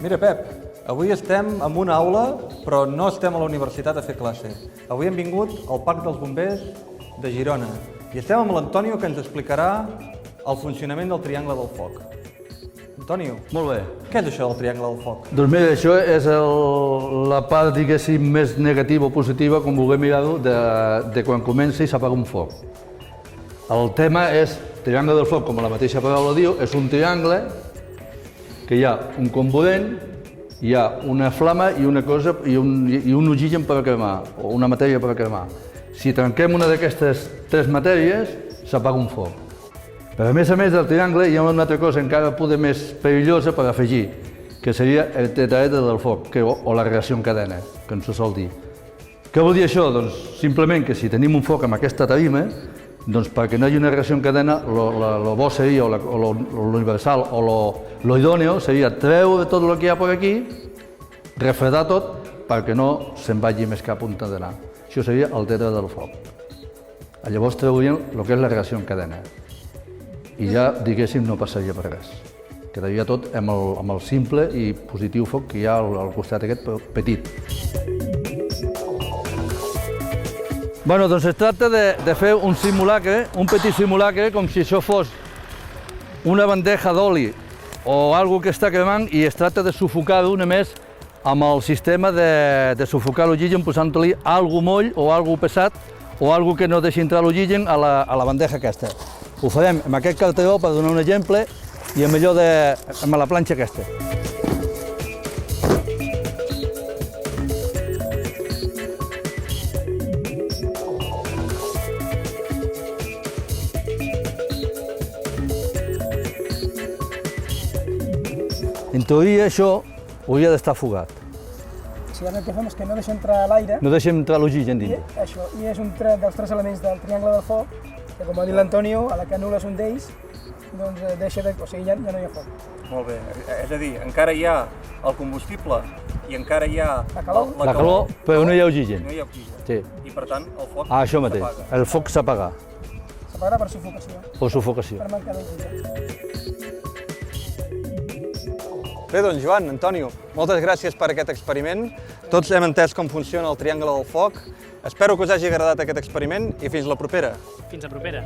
Mira, Pep, avui estem en una aula, però no estem a la universitat a fer classe. Avui hem vingut al Parc dels Bombers de Girona i estem amb l'Antonio, que ens explicarà el funcionament del triangle del foc. Antonio, Molt bé. què és això del triangle del foc? Doncs mira, això és la part, diguéssim, més negativa o positiva, com vulguem mirar-ho, de quan comença i s'apaga un foc. El tema és, triangle del foc, com la mateixa paraula diu, és un triangle que hi ha un component, hi ha una flama i una cosa i un oxigen per a cremar, o una matèria per a cremar. Si trenquem una d'aquestes tres matèries, s'apaga un foc. Però a més del triangle hi ha una altra cosa encara poder més perillosa per afegir, que seria el tetraedre del foc, o la reacció en cadena, que ens ho sol dir. Què vol dir això? Doncs simplement que si tenim un foc amb aquesta tarima, doncs perquè no hi hagi una reacció en cadena, lo bo seria, o l'universal, o lo idòneo seria treure tot el que hi ha per aquí, refredar tot, perquè no se'n vagi més cap on ha d'anar. Això seria el tetraedre del foc. Llavors trauríem el que és la reacció en cadena. I ja, diguéssim, no passaria per res. Quedaria tot amb el simple i positiu foc que hi ha al costat aquest petit. Bueno, doncs es tracta de fer un simulacre, un petit simulacre, com si això fos una bandeja d'oli o alguna que està cremant, i es tracta de sufocar-ho només amb el sistema de sufocar l'oxigen posant-li alguna moll o alguna pesat o alguna que no deixi entrar l'oxigen a la bandeja aquesta. Ho farem amb aquest carteró, per donar un exemple, i amb allò amb la planxa aquesta. En teoria, això hauria d'estar fugat. Si ara el que fem és que no deixa entrar l'aire, No deixem entrar l'oxigen i dins. això és un dels tres elements del triangle del foc, que com ha dit l'Antonio, a la que anul·les un d'ells, doncs deixa de... o sigui, ja no hi ha foc. Molt bé, és a dir, encara hi ha el combustible i encara hi ha La calor. La calor, però no hi ha oxigen. no hi ha oxigen. Sí. I per tant el foc Això mateix. s'apaga. El foc s'apaga, S'apagarà per sufocació, o sufocació. per manca d'oxigen. Bé, doncs Joan, Antonio, moltes gràcies per aquest experiment. Tots hem entès com funciona el triangle del foc. Espero que us hagi agradat aquest experiment i fins la propera. Fins la propera.